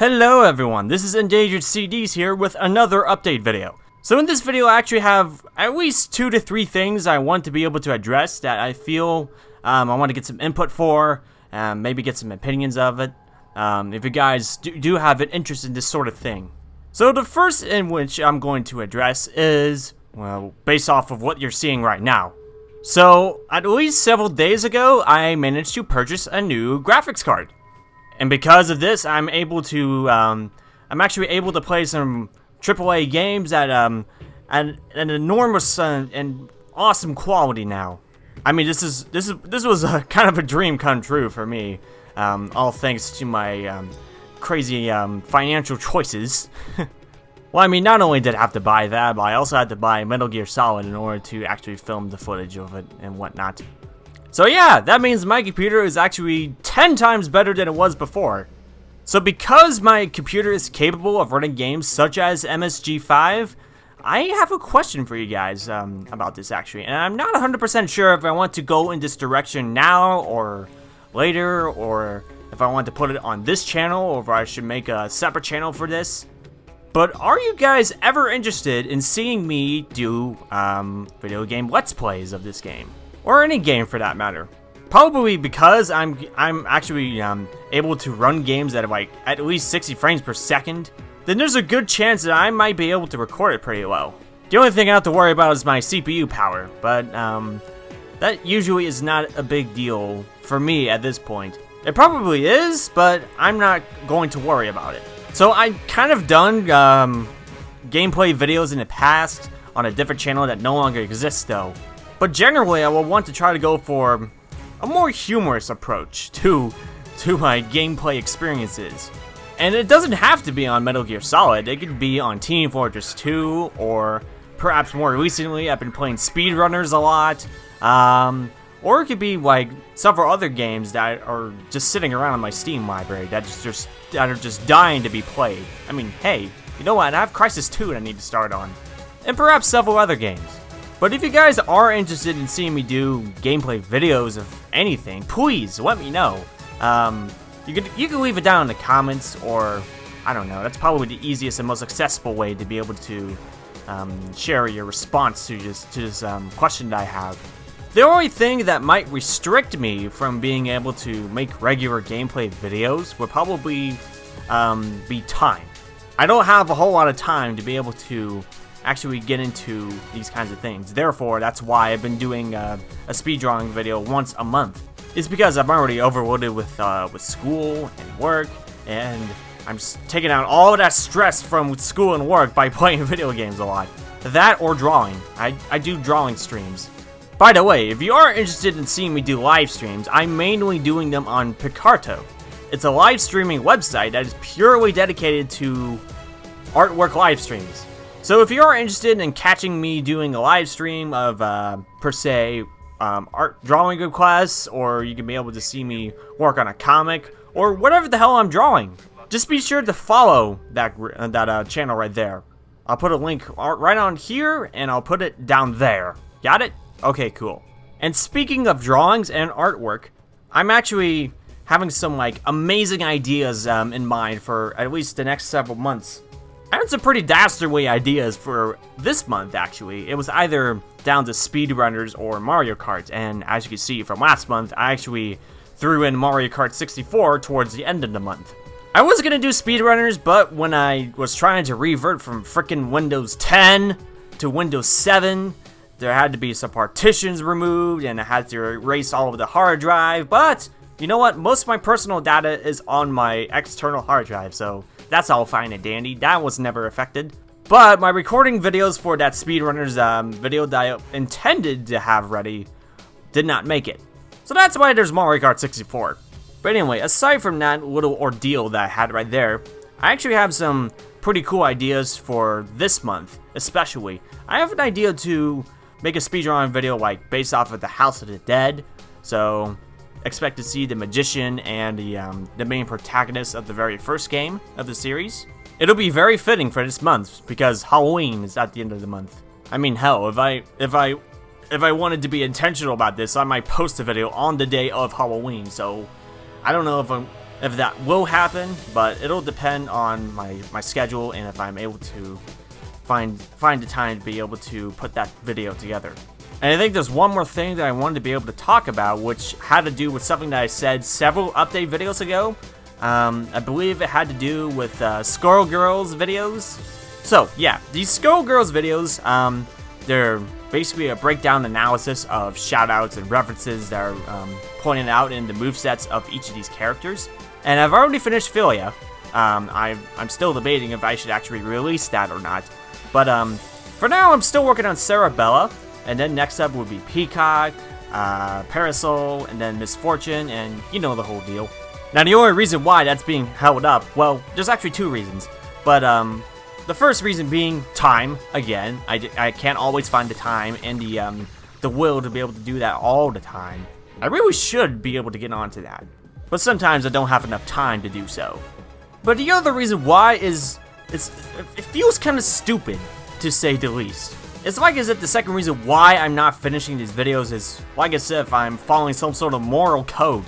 Hello everyone, this is Endangered CDs here with another update video. So in this video I actually have at least 2 to 3 things I want to be able to address that I feel I want to get some input for, maybe get some opinions of it, if you guys do have an interest in this sort of thing. So the first in which I'm going to address is, well, based off of what you're seeing right now. So at least several days ago I managed to purchase a new graphics card. And because of this, I'm actually able to play some AAA games at an enormous and awesome quality now. I mean, this was kind of a dream come true for me, all thanks to my crazy financial choices. Well, I mean, not only did I have to buy that, but I also had to buy Metal Gear Solid in order to actually film the footage of it and whatnot. So yeah, that means my computer is actually 10 times better than it was before. So because my computer is capable of running games such as MSG5, I have a question for you guys about this actually. And I'm not 100% sure if I want to go in this direction now or later, or if I want to put it on this channel, or if I should make a separate channel for this. But are you guys ever interested in seeing me do video game Let's Plays of this game? Or any game for that matter. Probably because I'm actually able to run games at like at least 60 frames per second, then there's a good chance that I might be able to record it pretty well. The only thing I have to worry about is my CPU power, but that usually is not a big deal for me at this point. It probably is, but I'm not going to worry about it. So I've kind of done gameplay videos in the past on a different channel that no longer exists though. But generally, I will want to try to go for a more humorous approach to my gameplay experiences. And it doesn't have to be on Metal Gear Solid, it could be on Team Fortress 2, or perhaps more recently, I've been playing speedrunners a lot. Or it could be like several other games that are just sitting around in my Steam library that are just dying to be played. I mean, hey, you know what, I have Crysis 2 that I need to start on. And perhaps several other games. But if you guys are interested in seeing me do gameplay videos of anything, please let me know. You can leave it down in the comments, or I don't know. That's probably the easiest and most accessible way to be able to share your response to this question that I have. The only thing that might restrict me from being able to make regular gameplay videos would probably be time. I don't have a whole lot of time to be able to actually get into these kinds of things. Therefore, that's why I've been doing a speedrunning video once a month. It's because I'm already overloaded with school and work, and I'm just taking out all of that stress from school and work by playing video games a lot. That or drawing. I do drawing streams. By the way, if you are interested in seeing me do live streams, I'm mainly doing them on Picarto. It's a live streaming website that is purely dedicated to artwork live streams. So if you are interested in catching me doing a live stream of, per se, art drawing requests, or you can be able to see me work on a comic, or whatever the hell I'm drawing, just be sure to follow that channel right there. I'll put a link right on here, and I'll put it down there. Got it? Okay, cool. And speaking of drawings and artwork, I'm actually having some, like, amazing ideas in mind for at least the next several months. I had some pretty dastardly ideas for this month, actually. It was either down to speedrunners or Mario Kart, and as you can see from last month, I actually threw in Mario Kart 64 towards the end of the month. I was gonna do speedrunners, but when I was trying to revert from frickin' Windows 10 to Windows 7, there had to be some partitions removed, and I had to erase all of the hard drive, but you know what? Most of my personal data is on my external hard drive, so that's all fine and dandy. That was never affected. But my recording videos for that speedrunners video that I intended to have ready did not make it. So that's why there's Mario Kart 64. But anyway, aside from that little ordeal that I had right there, I actually have some pretty cool ideas for this month, especially. I have an idea to make a speedrun video like based off of the House of the Dead. So expect to see the magician and the main protagonist of the very first game of the series. It'll be very fitting for this month because Halloween is at the end of the month. I mean, hell, if I wanted to be intentional about this, I might post a video on the day of Halloween. So I don't know if that will happen, but it'll depend on my schedule and if I'm able to find the time to be able to put that video together. And I think there's one more thing that I wanted to be able to talk about, which had to do with something that I said several update videos ago. I believe it had to do with Squirrel Girls videos. So yeah, these Squirrel Girls videos, they're basically a breakdown analysis of shoutouts and references that are pointed out in the movesets of each of these characters. And I've already finished Philia. I'm still debating if I should actually release that or not. But for now, I'm still working on Cerebella. And then next up would be Peacock, Parasol, and then Misfortune, and you know the whole deal. Now the only reason why that's being held up, well, there's actually two reasons. But the first reason being time, again. I can't always find the time and the will to be able to do that all the time. I really should be able to get onto that. But sometimes I don't have enough time to do so. But the other reason why is, it feels kind of stupid, to say the least. It's like as if the second reason why I'm not finishing these videos is like as if I'm following some sort of moral code.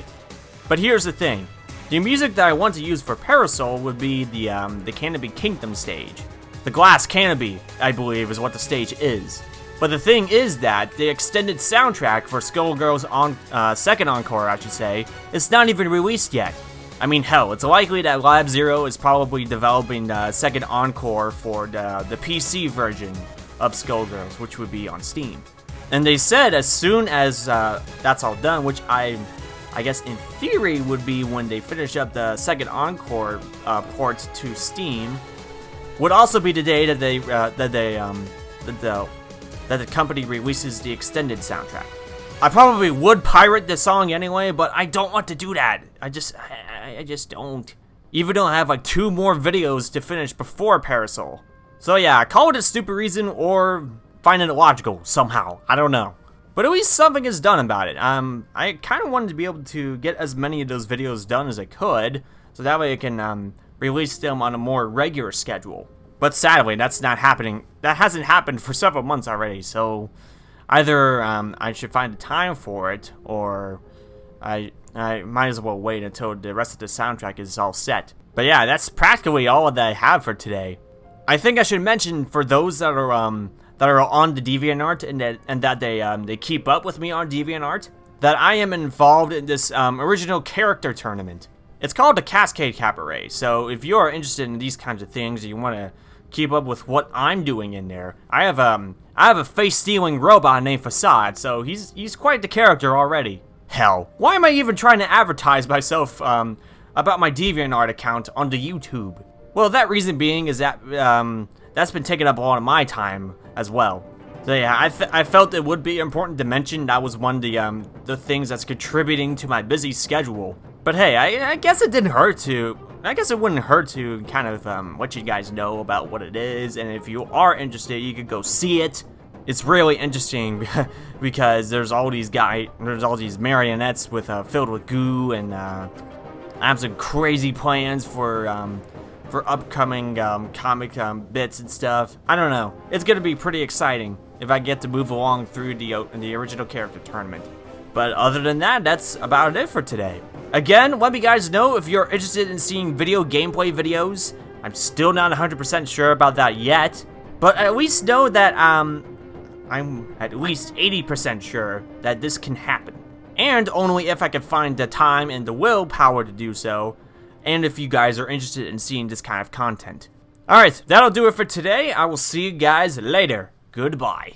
But here's the thing. The music that I want to use for Parasol would be the Canopy Kingdom stage. The Glass Canopy, I believe, is what the stage is. But the thing is that the extended soundtrack for Skullgirl's second encore, I should say, is not even released yet. I mean, hell, it's likely that Lab Zero is probably developing the second encore for the PC version of Skullgirls, which would be on Steam. And they said as soon as that's all done, which I guess in theory would be when they finish up the second encore port to Steam, would also be the day that the company releases the extended soundtrack. I probably would pirate this song anyway, but I don't want to do that. I just don't. Even though I have like 2 more videos to finish before Parasol. So yeah, call it a stupid reason or find it illogical somehow. I don't know. But at least something is done about it. I kind of wanted to be able to get as many of those videos done as I could, so that way I can release them on a more regular schedule. But sadly, that's not happening. That hasn't happened for several months already, so either I should find a time for it, or I might as well wait until the rest of the soundtrack is all set. But yeah, that's practically all that I have for today. I think I should mention for those that are on the DeviantArt and that they keep up with me on DeviantArt, that I am involved in this original character tournament. It's called the Cascade Cabaret. So if you are interested in these kinds of things, and you want to keep up with what I'm doing in there, I have a face-stealing robot named Facade, so he's quite the character already. Hell, why am I even trying to advertise myself about my DeviantArt account on the YouTube? Well, that reason being is that that's been taking up a lot of my time as well. So yeah, I felt it would be important to mention that was one of the things that's contributing to my busy schedule. But hey, I guess it didn't hurt to. I guess it wouldn't hurt to kind of let you guys know about what it is, and if you are interested, you could go see it. It's really interesting because there's all these marionettes with filled with goo, and I have some crazy plans for upcoming comic bits and stuff. I don't know. It's gonna be pretty exciting if I get to move along through the original character tournament. But other than that, that's about it for today. Again, let me guys know if you're interested in seeing video gameplay videos. I'm still not 100% sure about that yet, but at least know that I'm at least 80% sure that this can happen. And only if I can find the time and the willpower to do so, and if you guys are interested in seeing this kind of content. Alright, that'll do it for today. I will see you guys later. Goodbye.